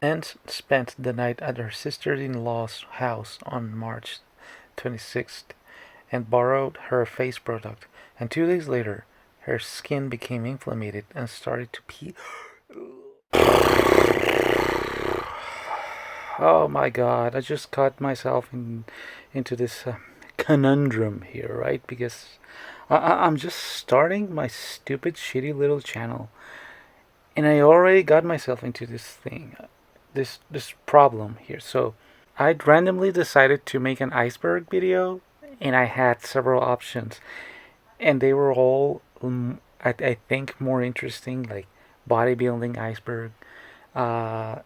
and spent the night at her sister-in-law's house on March 26th and borrowed her face product. And 2 days later, her skin became inflamed and started to peel. Oh my god, I just caught myself into this conundrum here, right? Because I'm just starting my stupid, shitty little channel, and I already got myself into this thing, this problem here. So I randomly decided to make an iceberg video, and I had several options, and they were all, I think, more interesting, like bodybuilding iceberg, uh,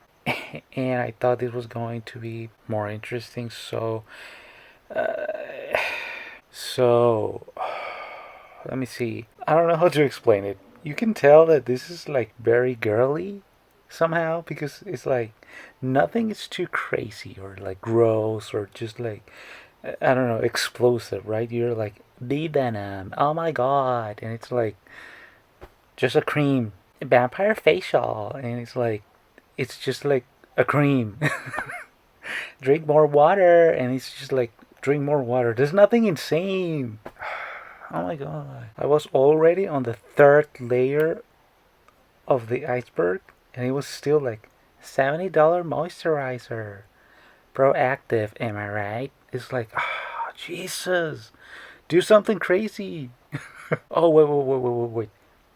and I thought this was going to be more interesting. Uh, so let me see. I don't know how to explain it. You can tell that this is like very girly somehow because it's like nothing is too crazy or like gross or just like I don't know, explosive, right? You're like bee venom, oh my god, and it's like just a cream, vampire facial, and it's just like a cream. Drink more water, and it's just like drink more water. There's nothing insane. Oh my god. I was already on the third layer of the iceberg, and it was still like $70 moisturizer. Proactive, am I right? It's like, oh, Jesus. Do something crazy. Oh, wait.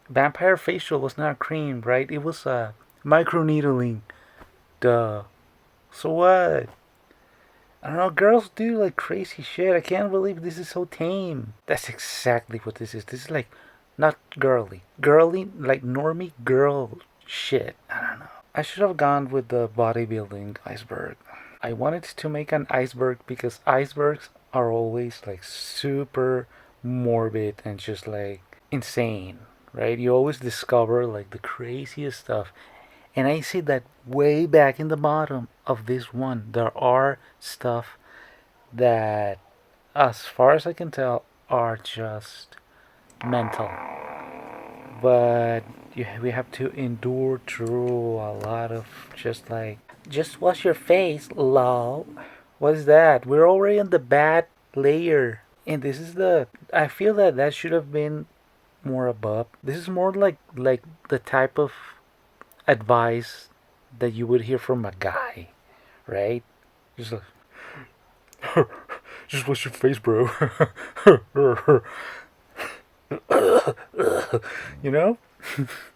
Vampire facial was not cream, right? It was microneedling. Duh. So what? I don't know, girls do like crazy shit. I can't believe this is so tame. That's exactly what this is. This is like not girly. Girly, like normie girl shit. I don't know. I should have gone with the bodybuilding iceberg. I wanted to make an iceberg because icebergs are always like super morbid and just like insane, right? You always discover like the craziest stuff. And I see that way back in the bottom of this one, there are stuff that, as far as I can tell, are just mental. But we have to endure through a lot of just like, just wash your face, lol. What is that? We're already on the bad layer. And this is I feel that that should have been more above. This is more like the type of advice that you would hear from a guy, right? Just like, just wash your face, bro. You know?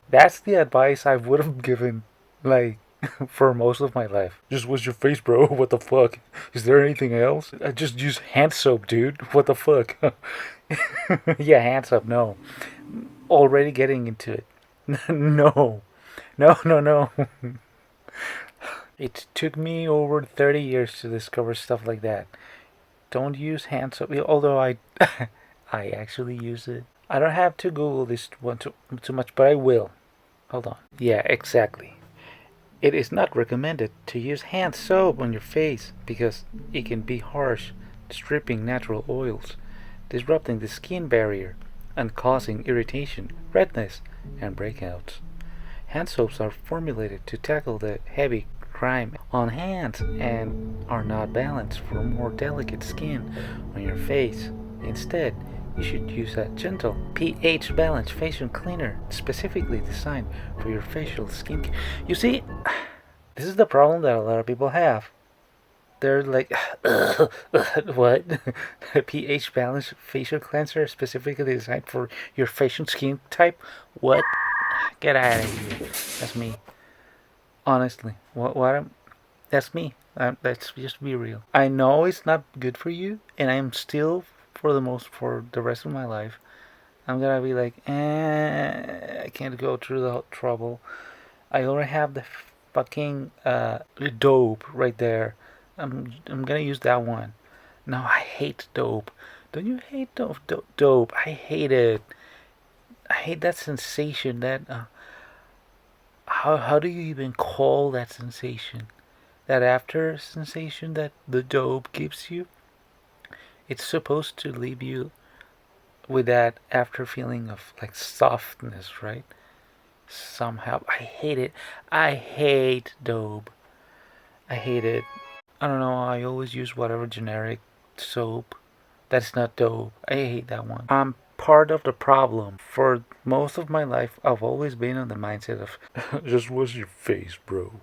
That's the advice I would have given, like, for most of my life. Just wash your face, bro. What the fuck? Is there anything else? I just use hand soap, dude. What the fuck? Yeah, hand soap, no. Already getting into it. No. No. It took me over 30 years to discover stuff like that. Don't use hand soap, although I I actually use it. I don't have to Google this one too much, but I will. Hold on. Yeah, exactly. It is not recommended to use hand soap on your face because it can be harsh, stripping natural oils, disrupting the skin barrier, and causing irritation, redness, and breakouts. Hand soaps are formulated to tackle the heavy grime on hands and are not balanced for more delicate skin on your face. Instead, you should use a gentle pH balanced facial cleaner specifically designed for your facial skin. You see, this is the problem that a lot of people have. They're like, what? A pH balanced facial cleanser specifically designed for your facial skin type? What? Get out of here. That's me. Honestly, that's me. Let's just be real. I know it's not good for you, and I'm still, for the rest of my life, I'm gonna be like, I can't go through the trouble. I already have the fucking dope right there. I'm gonna use that one. No, I hate dope. Don't you hate dope? I hate it. I hate that sensation. That how do you even call that sensation? That after sensation that the dope gives you? It's supposed to leave you with that after feeling of like softness, right? Somehow. I hate it. I hate dope. I hate it. I don't know, I always use whatever generic soap. That's not dope. I hate that one. I'm part of the problem. For most of my life, I've always been on the mindset of just wash your face, bro.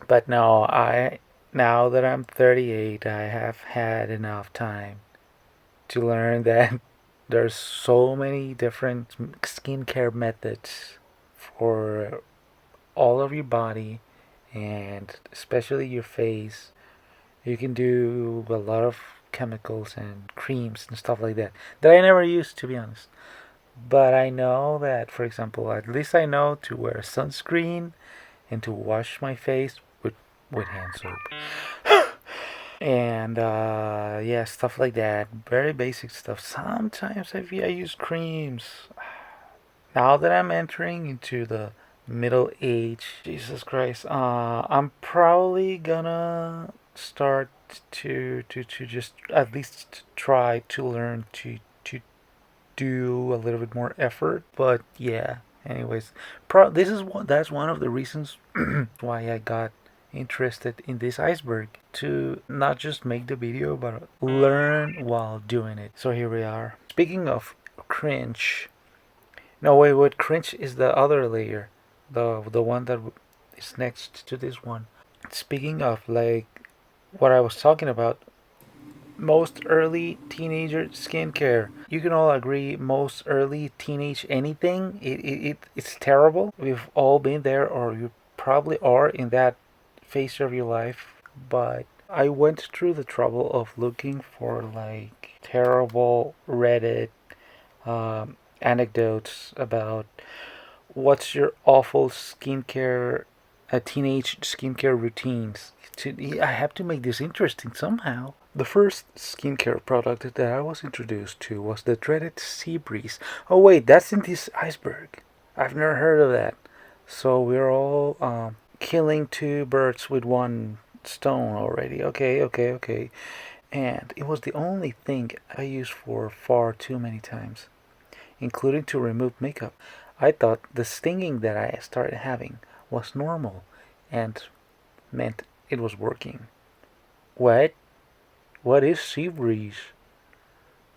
But no, now that I'm 38, I have had enough time to learn that there's so many different skincare methods for all of your body and especially your face. You can do a lot of chemicals and creams and stuff like that that I never used, to be honest. But I know that, for example, at least I know to wear sunscreen and to wash my face with hand soap. And yeah, stuff like that. Very basic stuff. Sometimes I use creams. Now that I'm entering into the middle age, Jesus Christ, I'm probably gonna start to just at least try to learn to do a little bit more effort. But yeah, anyways, this is that's one of the reasons why I got interested in this iceberg, to not just make the video but learn while doing it. So here we are. Speaking of cringe, no, wait, cringe is the other layer, the one that is next to this one. Speaking of like what I was talking about, most early teenager skincare. You can all agree most early teenage anything, it's terrible. We've all been there, or you probably are in that phase of your life. But I went through the trouble of looking for like terrible Reddit anecdotes about what's your awful skincare, teenage skincare routines. I have to make this interesting somehow. The first skincare product that I was introduced to was the dreaded Sea Breeze. Oh wait, that's in this iceberg. I've never heard of that. So we're all killing two birds with one stone already. Okay. And it was the only thing I used for far too many times, including to remove makeup. I thought the stinging that I started having was normal and meant it was working. What? What is Sea Breeze?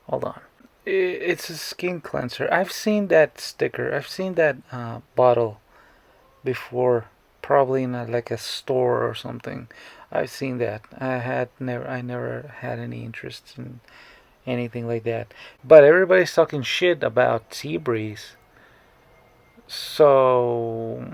Hold on. It's a skin cleanser. I've seen that sticker. I've seen that bottle before, probably in like a store or something. I've seen that. I never had any interest in anything like that. But everybody's talking shit about Sea Breeze. So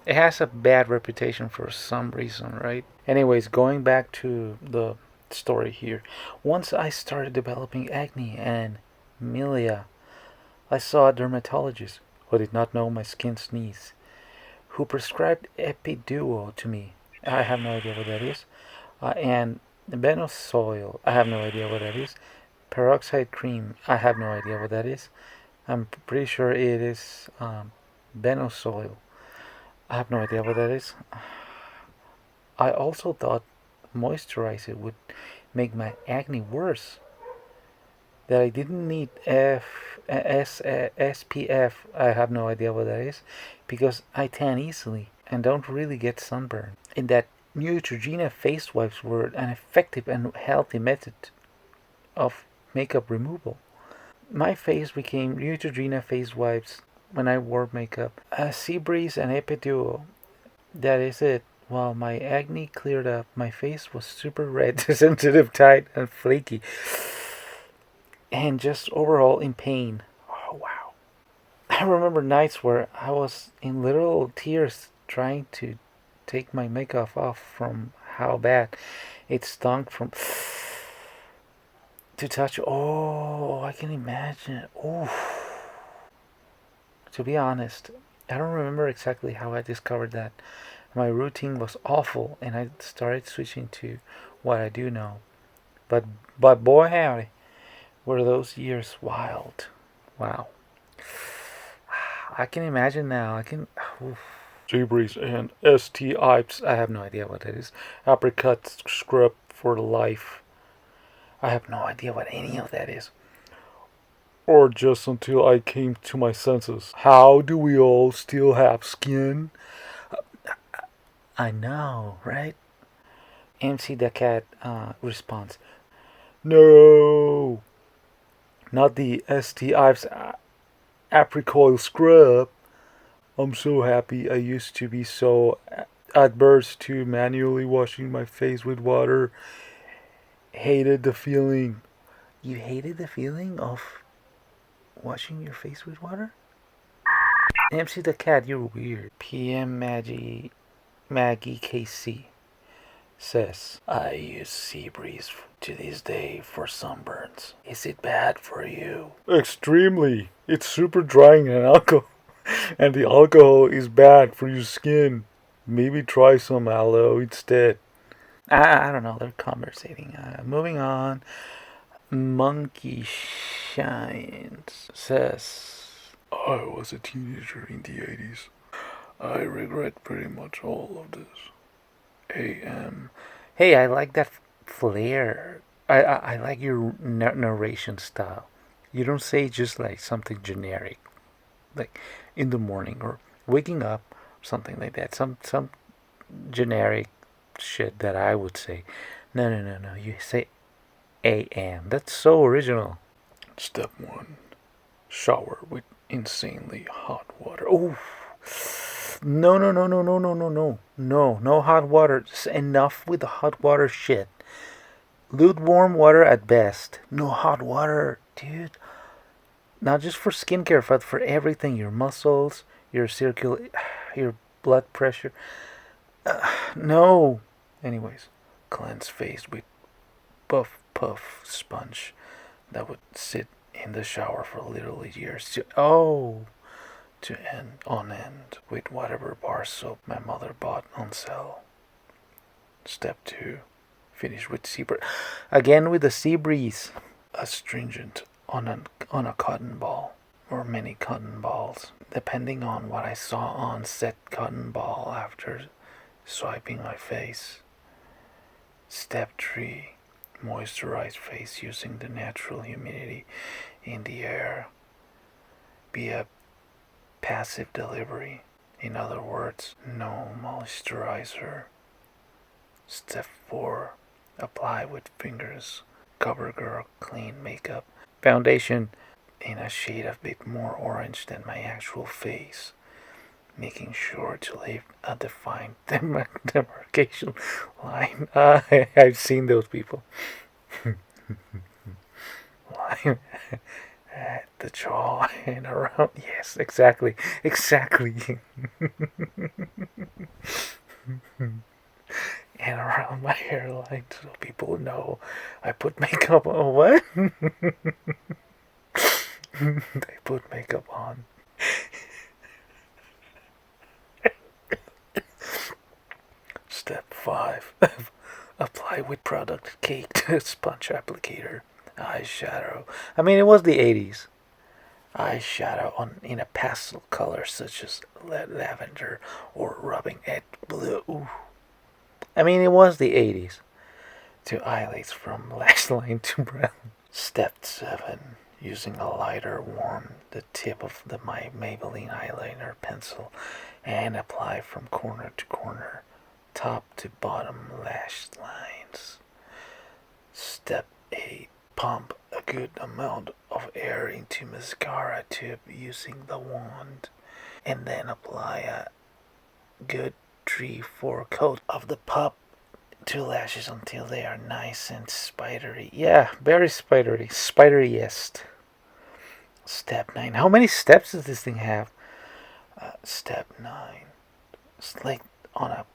it has a bad reputation for some reason, right? Anyways, going back to the story here. Once I started developing acne and milia, I saw a dermatologist who did not know my skin's needs, who prescribed Epiduo to me. I have no idea what that is. And Benosoil, I have no idea what that is. Peroxide cream, I have no idea what that is. I'm pretty sure it is Benosoil. I have no idea what that is. I also thought moisturizer would make my acne worse. That I didn't need SPF. I have no idea what that is, because I tan easily and don't really get sunburn. And that Neutrogena face wipes were an effective and healthy method of makeup removal. My face became Neutrogena face wipes when I wore makeup. A Sea Breeze and Epiduo. That is it. While my acne cleared up, my face was super red, sensitive, tight, and flaky, and just overall in pain. Oh wow! I remember nights where I was in literal tears trying to take my makeup off from how bad it stunk from to touch. Oh, I can imagine. Oh, to be honest, I don't remember exactly how I discovered that. My routine was awful, and I started switching to what I do know. But boy howdy, were those years wild! Wow, I can imagine now. I can. Sea Breeze and STIpes. I have no idea what that is. Apricot scrub for life. I have no idea what any of that is. Or just until I came to my senses. How do we all still have skin? I know, right? MC the cat responds, no, not the ST Ives apricot scrub. I'm so happy. I used to be so adverse to manually washing my face with water. Hated the feeling. You hated the feeling of washing your face with water? MC the cat, you're weird. PM Maggie KC says, I use sea breeze to this day for sunburns. Is it bad for you? Extremely. It's super drying and alcohol. And the alcohol is bad for your skin. Maybe try some aloe instead. I don't know. They're conversating. Moving on. Monkey Shines says, I was a teenager in the 80s. I regret pretty much all of this. AM. Hey, I like that flair. I like your narration style. You don't say just like something generic, like in the morning or waking up, something like that. Some generic shit that I would say. No, no, no, no. You say AM. That's so original. Step 1. Shower with insanely hot water. Oh, no, no, no, no, no, no, no, no. No, no hot water. Just enough with the hot water shit. Lukewarm water at best. No hot water, dude. Not just for skincare, but for everything. Your muscles, your blood pressure. No. Anyways, cleanse face with puff sponge that would sit in the shower for literally years. To end on end with whatever bar soap my mother bought on sale. Step 2. Finish with sea breeze. Again with the sea breeze. Astringent on a cotton ball. Or many cotton balls. Depending on what I saw on said cotton ball after swiping my face. Step 3. Moisturize face using the natural humidity in the air. Be a passive delivery. In other words, no moisturizer. Step 4. Apply with fingers. CoverGirl clean makeup. Foundation in a shade a bit more orange than my actual face. Making sure to leave a defined demarcation line. I've seen those people. Line at the jaw and around. Yes, exactly. Exactly. And around my hairline so people know I put makeup on. What? They put makeup on. Step 5. Apply with product cake sponge applicator. Eyeshadow. I mean, it was the 80s. Eyeshadow in a pastel color such as lavender or rubbing at blue. Ooh. I mean, it was the 80s. To eyelids from lash line to brow. Step 7. Using a lighter, warm the tip of my Maybelline eyeliner pencil and apply from corner to corner, top to bottom lash lines. Step 8. Pump a good amount of air into mascara tube using the wand and then apply a good 3-4 coat of the pop to lashes until they are nice and spidery. Yeah, very spidery. Spideriest. Step 9. How many steps does this thing have? Step 9. Slick on a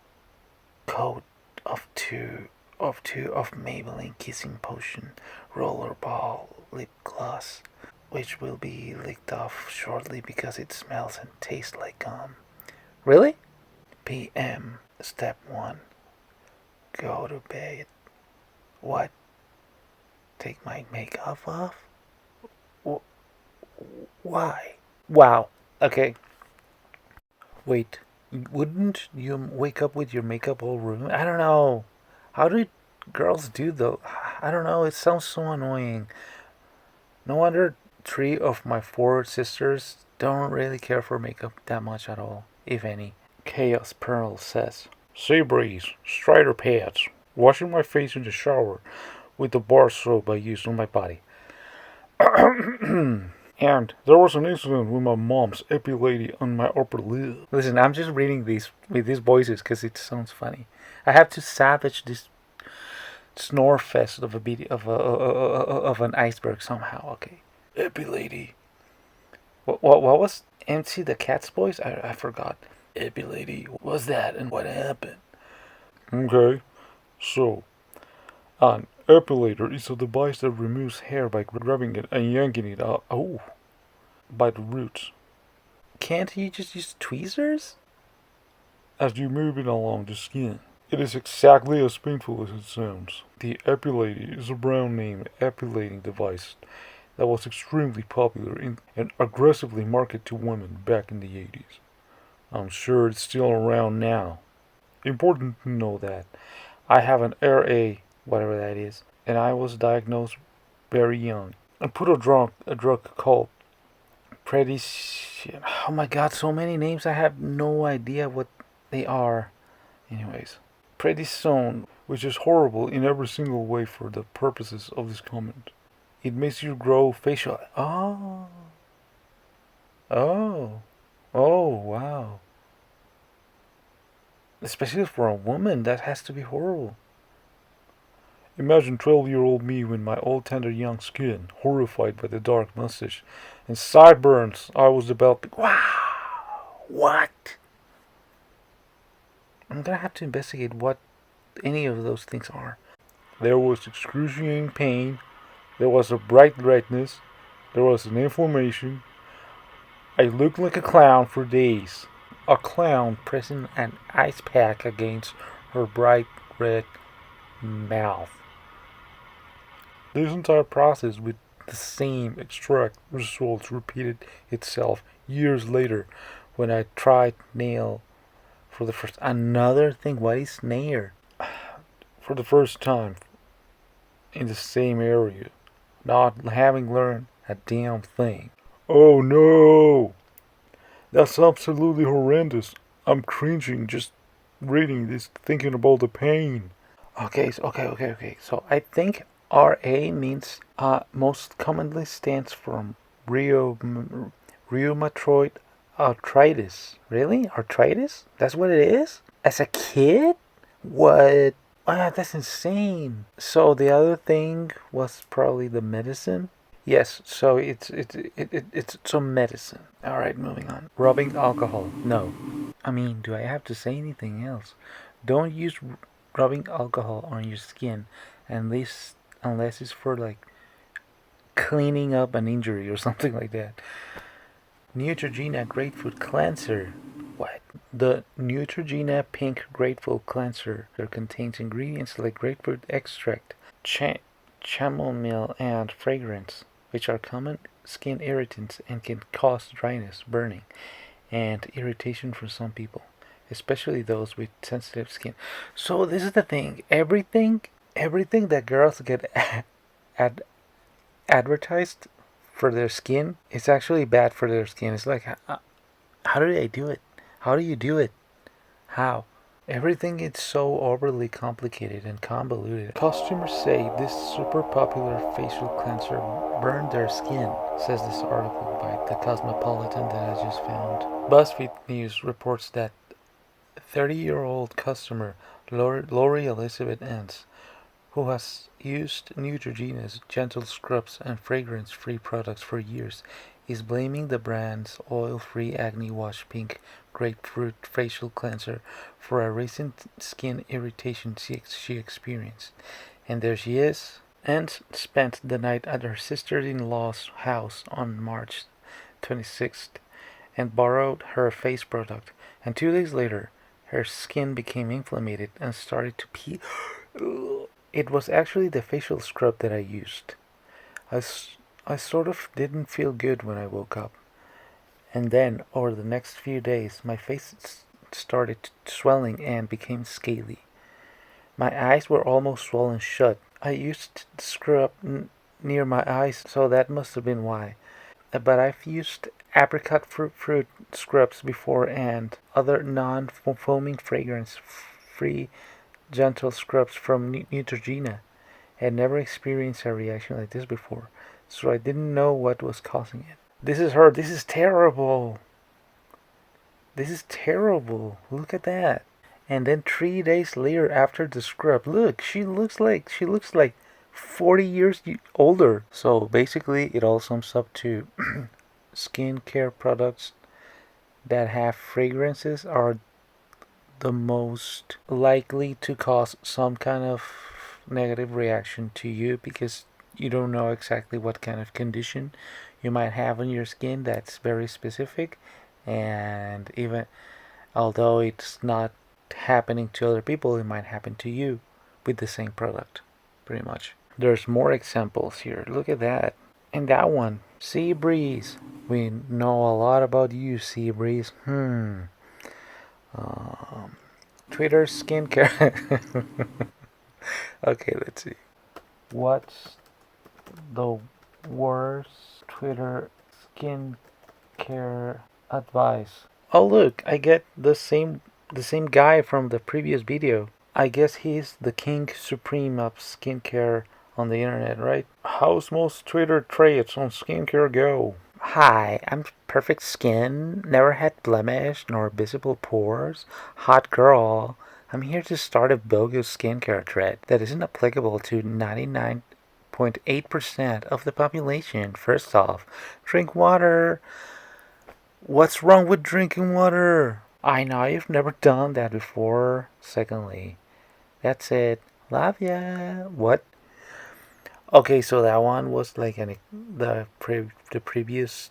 coat of two of Maybelline Kissing Potion Rollerball Lip Gloss, which will be licked off shortly because it smells and tastes like gum. Really? PM. Step 1. Go to bed. What? Take my makeup off? Why? Wow. Okay. Wait. Wouldn't you wake up with your makeup all ruined? I don't know. How do girls do though? I don't know. It sounds so annoying. No wonder three of my four sisters don't really care for makeup that much at all, if any. Chaos Pearl says, Sea breeze, strider pads, washing my face in the shower with the bar soap I use on my body. And there was an incident with my mom's epilating on my upper lip. Listen, I'm just reading these with these voices because it sounds funny. I have to savage this snore fest of of an iceberg somehow. Okay, epilady. What was MC the Cat's voice? I forgot. Epilady, what was that and what happened? Okay, so an epilator is a device that removes hair by grabbing it and yanking it out. Oh, by the roots. Can't you just use tweezers? As you move it along the skin. It is exactly as painful as it sounds. The epilady is a brand name epilating device that was extremely popular and aggressively marketed to women back in the 80s. I'm sure it's still around now. Important to know that I have an RA, whatever that is, and I was diagnosed very young and put a drug called prednisone. Oh my god, so many names, I have no idea what they are. Anyways, prednisone, which is horrible in every single way for the purposes of this comment. It makes you grow facial. Oh. Oh. Oh, wow. Especially for a woman, that has to be horrible. Imagine 12-year-old me with my old tender young skin, horrified by the dark mustache and sideburns I was developing. Wow! What? I'm gonna have to investigate what any of those things are. There was excruciating pain, there was a bright redness, there was an inflammation. I looked like a clown for days. A clown pressing an ice pack against her bright red mouth. This entire process with the same extract results repeated itself years later when I tried nail for the first. Another thing, what is nair? For the first time in the same area, not having learned a damn thing. Oh no! That's absolutely horrendous. I'm cringing just reading this, thinking about the pain. Okay. So I think RA means most commonly stands for rheumatoid arthritis. Really? Arthritis? That's what it is? As a kid? What? Ah, that's insane. So the other thing was probably the medicine. Yes, so it's some medicine. All right, moving on. Rubbing alcohol. No. I mean, do I have to say anything else? Don't use rubbing alcohol on your skin unless it's for like cleaning up an injury or something like that. Neutrogena Grapefruit Cleanser. What? The Neutrogena Pink Grapefruit Cleanser contains ingredients like grapefruit extract, chamomile, and fragrance, which are common skin irritants and can cause dryness, burning, and irritation for some people, especially those with sensitive skin. So this is the thing. Everything that girls get advertised for their skin is actually bad for their skin. It's like, how do they do it? How do you do it? How? Everything is so overly complicated and convoluted. Customers say this super popular facial cleanser burned their skin, says this article by The Cosmopolitan that I just found. BuzzFeed News reports that 30-year-old customer Lori Elizabeth Ents, who has used Neutrogena's gentle scrubs and fragrance-free products for years, is blaming the brand's oil-free acne wash pink grapefruit facial cleanser for a recent skin irritation she experienced. And there she is. And spent the night at her sister-in-law's house on March 26th and borrowed her face product. And 2 days later, her skin became inflamed and started to peel. It was actually the facial scrub that I used. I sort of didn't feel good when I woke up. And then, over the next few days, my face started swelling and became scaly. My eyes were almost swollen shut. I used the scrub near my eyes, so that must have been why. But I've used apricot fruit scrubs before and other non-foaming fragrance-free gentle scrubs from Neutrogena. I had never experienced a reaction like this before, so I didn't know what was causing it. This is her. This is terrible. This is terrible. Look at that. And then 3 days later, after the scrub, look, she looks like 40 years older. So basically, it all sums up to skincare products that have fragrances are the most likely to cause some kind of negative reaction to you because you don't know exactly what kind of condition you might have on your skin that's very specific, and even although it's not happening to other people, it might happen to you with the same product, pretty much. There's more examples here. Look at that. And that one, Sea Breeze. We know a lot about you, Sea Breeze. Twitter skincare. Okay, let's see. What's the worst Twitter skincare advice? Oh look, I get the same guy from the previous video. I guess he's the king supreme of skincare on the internet, right? How's most Twitter traits on skincare go? Hi, I'm perfect skin, never had blemish nor visible pores, hot girl. I'm here to start a bogus skincare trend that isn't applicable to 99.8% of the population. First off, drink water. What's wrong with drinking water? I know you've never done that before. Secondly, that's it. Love ya. What? Okay, so that one was like the previous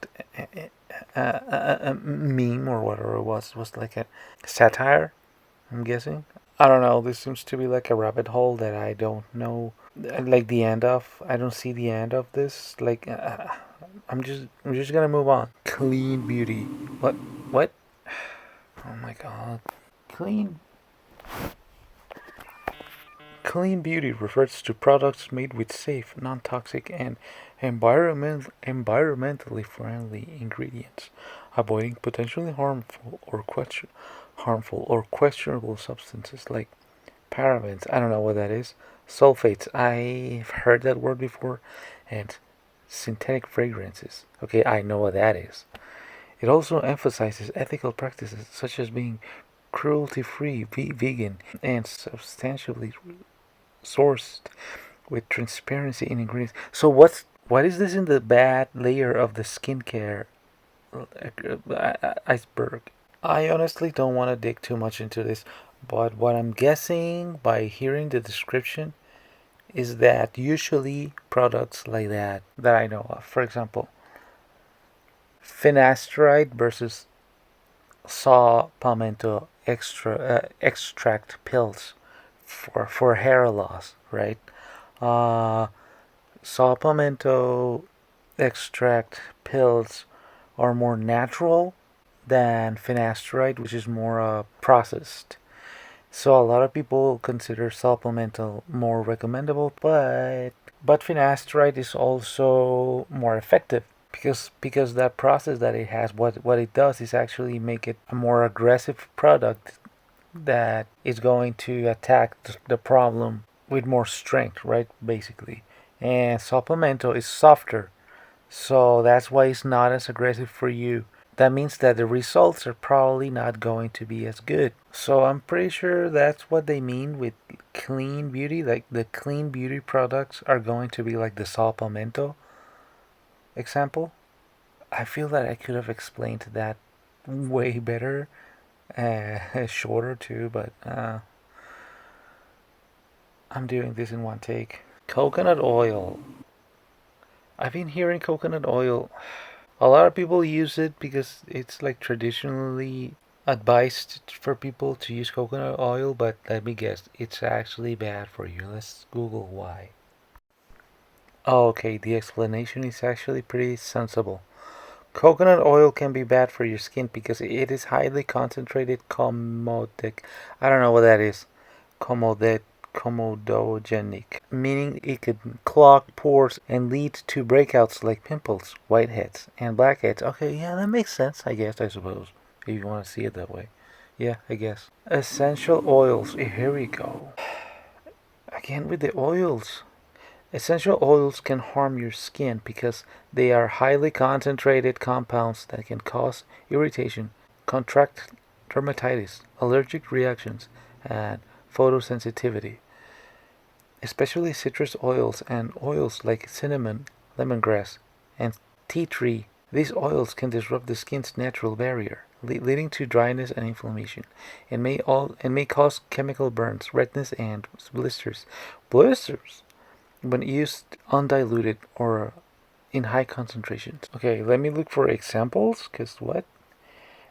meme or whatever it was like a satire. I'm guessing. I don't know. This seems to be like a rabbit hole that I don't know. Like the end of. I don't see the end of this. Like I'm just gonna move on. Clean beauty. What? What? Oh my god. Clean Clean beauty refers to products made with safe, non-toxic, and environmentally friendly ingredients, avoiding potentially harmful or questionable substances like parabens. I don't know what that is. Sulfates. I've heard that word before, and synthetic fragrances. Okay, I know what that is. It also emphasizes ethical practices such as being cruelty-free, vegan, and substantially sourced with transparency in ingredients. So what is this in the bad layer of the skincare iceberg? I honestly don't want to dig too much into this, but what I'm guessing by hearing the description is that usually products like that I know of, for example, finasteride versus saw palmetto extract pills for hair loss, right? Uh, Saw palmetto extract pills are more natural than finasteride, which is more processed. So a lot of people consider supplemental more recommendable, but finasteride is also more effective because that process that it has, what it does is actually make it a more aggressive product that is going to attack the problem with more strength, right? Basically, and supplemento is softer, so that's why it's not as aggressive for you. That means that the results are probably not going to be as good. So I'm pretty sure that's what they mean with clean beauty. Like the clean beauty products are going to be like the supplemento example. I feel that I could have explained that way better, shorter too, but I'm doing this in one take. Coconut oil. I've been hearing coconut oil. A lot of people use it because it's like traditionally advised for people to use coconut oil, but let me guess, it's actually bad for you. Let's Google why. Oh, okay, the explanation is actually pretty sensible. Coconut oil can be bad for your skin because it is highly concentrated comodic. I don't know what that is. Comodic. comedogenic, meaning it could clog pores and lead to breakouts like pimples, whiteheads, and blackheads. Okay, yeah, that makes sense, I guess, I suppose, if you want to see it that way. Yeah, I guess. Essential oils. Here we go. Again with the oils. Essential oils can harm your skin because they are highly concentrated compounds that can cause irritation, contract dermatitis, allergic reactions, and photosensitivity. Especially citrus oils and oils like cinnamon, lemongrass, and tea tree. These oils can disrupt the skin's natural barrier, leading to dryness and inflammation, and may cause chemical burns, redness, and blisters. Blisters when used undiluted or in high concentrations. Okay, let me look for examples. Cause what?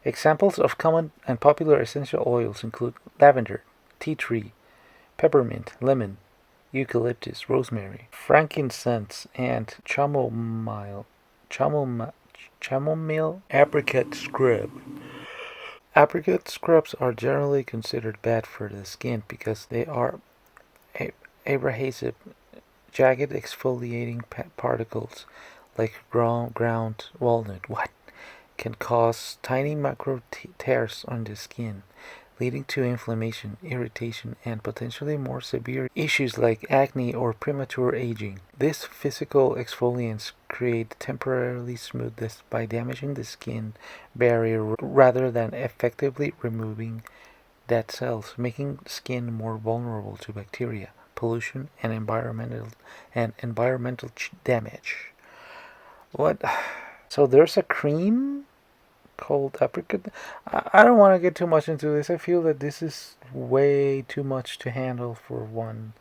Examples of common and popular essential oils include lavender, tea tree, peppermint, lemon, eucalyptus, rosemary, frankincense, and chamomile apricot scrub. Apricot scrubs are generally considered bad for the skin because they are abrasive, jagged exfoliating particles like ground walnut. What? Can cause tiny micro tears on the skin, leading to inflammation, irritation, and potentially more severe issues like acne or premature aging. These physical exfoliants create temporarily smoothness by damaging the skin barrier rather than effectively removing dead cells, making skin more vulnerable to bacteria, pollution, and environmental damage. What? So there's a cream called apricot. I don't want to get too much into this. I feel that this is way too much to handle for one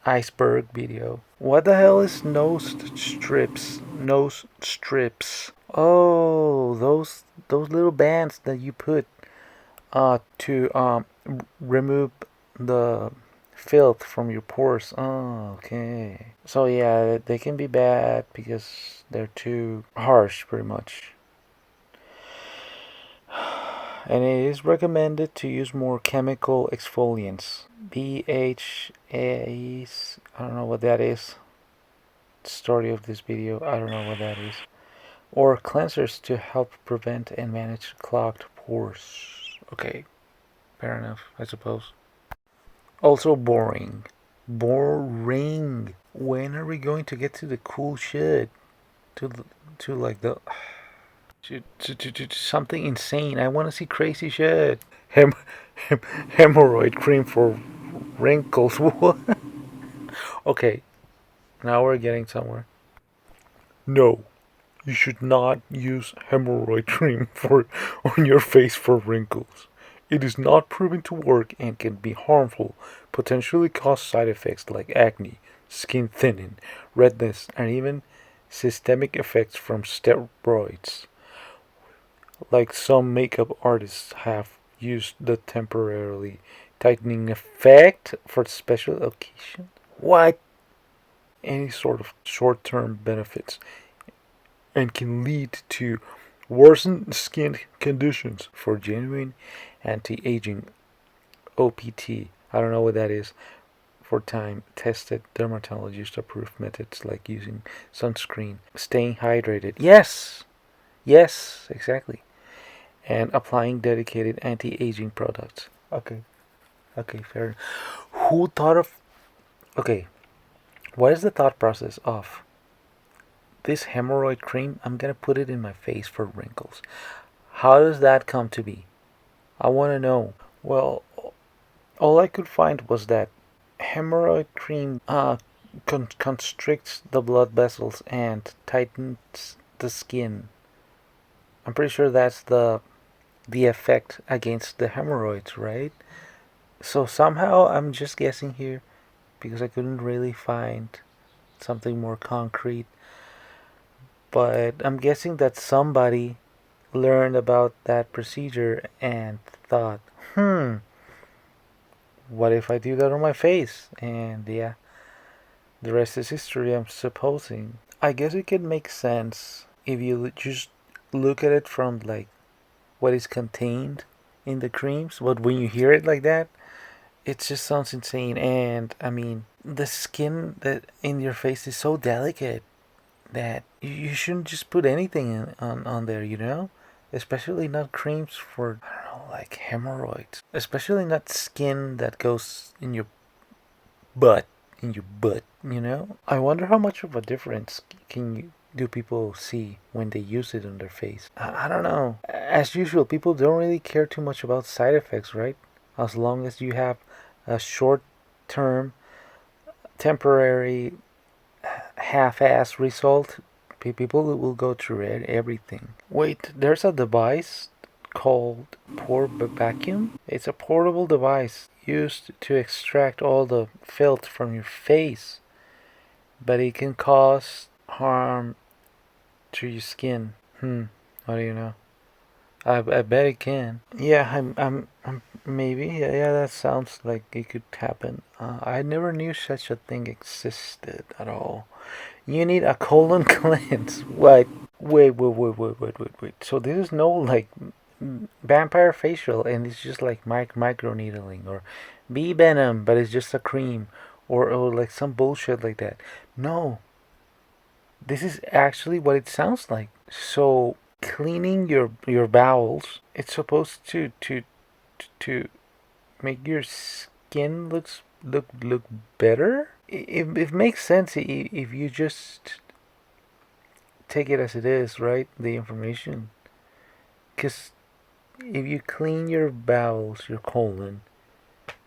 iceberg video. What the hell is nose strips? Nose strips. Oh, those little bands that you put to remove the filth from your pores. Oh, okay. So yeah, they can be bad because they're too harsh, pretty much. And it is recommended to use more chemical exfoliants. BHAs, I don't know what that is. Story of this video, I don't know what that is. Or cleansers to help prevent and manage clogged pores. Okay, fair enough, I suppose. Also boring. Boring. When are we going to get to the cool shit? To to like the to something insane. I want to see crazy shit. Hem, hemorrhoid cream for wrinkles. Okay, now we're getting somewhere. No, you should not use hemorrhoid cream for on your face for wrinkles. It is not proven to work and can be harmful, potentially cause side effects like acne, skin thinning, redness, and even systemic effects from steroids. Like some makeup artists have used the temporarily tightening effect for special occasions. What? Any sort of short term benefits and can lead to worsened skin conditions for genuine anti aging OPT. I don't know what that is. For time tested dermatologist approved methods like using sunscreen, staying hydrated. Yes! Yes, exactly. And applying dedicated anti-aging products. Okay. Okay, fair enough. Who thought of... Okay, what is the thought process of this hemorrhoid cream? I'm gonna put it in my face for wrinkles. How does that come to be? I want to know. Well, all I could find was that hemorrhoid cream constricts the blood vessels and tightens the skin. I'm pretty sure that's the effect against the hemorrhoids, right? So somehow I'm just guessing here because I couldn't really find something more concrete. But I'm guessing that somebody learned about that procedure and thought, what if I do that on my face? And yeah, the rest is history, I'm supposing. I guess it can make sense if you just look at it from like what is contained in the creams. But when you hear it like that, It just sounds insane. And I mean, the skin that in your face is so delicate that you shouldn't just put anything on there, you know? Especially not creams for, I don't know, like hemorrhoids. Especially not skin that goes in your butt. In your butt, you know? I wonder how much of a difference can you do people see when they use it on their face? I don't know. As usual, people don't really care too much about side effects, right? As long as you have a short term, temporary, half ass result, people will go through it, everything. Wait, there's a device called Pore Vacuum. It's a portable device used to extract all the filth from your face, but it can cause harm to your skin. How do you know? I bet it can. Yeah, I'm maybe. Yeah, that sounds like it could happen. I never knew such a thing existed at all. You need a colon cleanse. What? Wait. So this is no like vampire facial, and it's just like micro needling or bee venom, but it's just a cream, or like some bullshit like that. No, this is actually what it sounds like. So cleaning your bowels, it's supposed to make your skin look better. It makes sense if you just take it as it is, right? The information, because if you clean your bowels, your colon,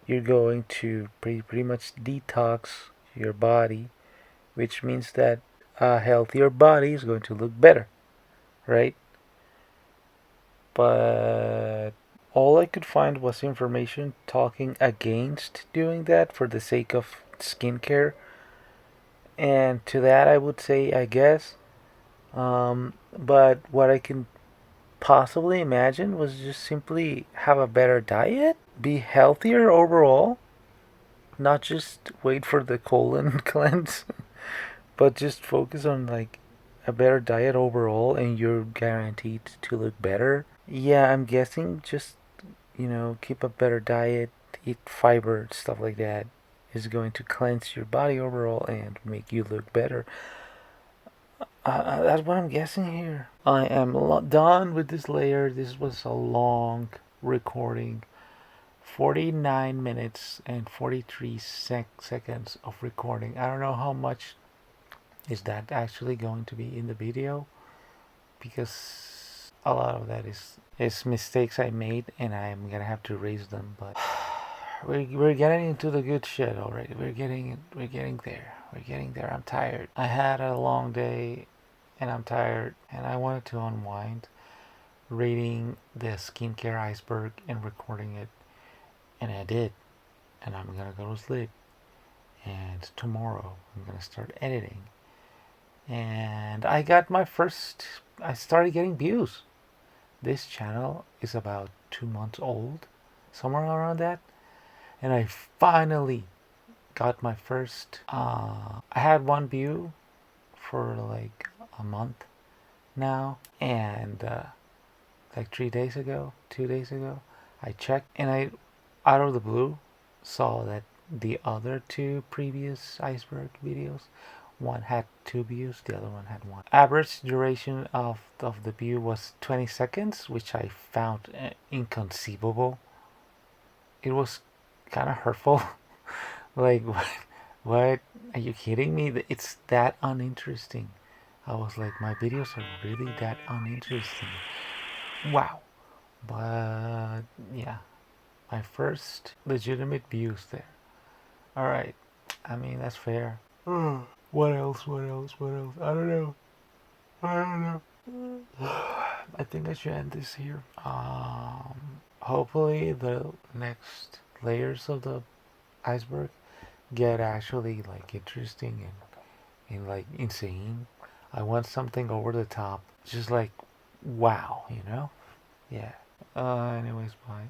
you're going to pretty much detox your body, which means that a healthier body is going to look better, right? But all I could find was information talking against doing that for the sake of skincare. And to that, I would say, I guess. But what I can possibly imagine was just simply have a better diet, be healthier overall, not just wait for the colon cleanse, but just focus on like a better diet overall, and you're guaranteed to look better. Yeah, I'm guessing just, keep a better diet, eat fiber, stuff like that is going to cleanse your body overall and make you look better. That's what I'm guessing here. I am done with this layer. This was a long recording. 49 minutes and 43 seconds of recording. I don't know how much is that actually going to be in the video, because a lot of that is mistakes I made, and I'm gonna have to erase them. But we're getting into the good shit already. We're getting there. We're getting there. I'm tired. I had a long day, and I'm tired, and I wanted to unwind, reading the skincare iceberg and recording it, and I did. And I'm gonna go to sleep. And tomorrow I'm gonna start editing. And I started getting views. This channel is about 2 months old, somewhere around that. And I finally got my first. I had one view for like a month now, and like 3 days ago, 2 days ago, I checked, and I, out of the blue, saw that the other two previous iceberg videos, one had 2 views, the other one had one. Average duration of the view was 20 seconds, which I found inconceivable. It was kind of hurtful. Like, what? Are you kidding me? It's that uninteresting. I was like, my videos are really that uninteresting. Wow. But yeah, my first legitimate views there. All right. I mean, that's fair. What else? What else? What else? I don't know. I don't know. I think I should end this here. Hopefully the next layers of the iceberg get actually like interesting and like insane. I want something over the top, just like wow, you know? Yeah. Anyways, bye.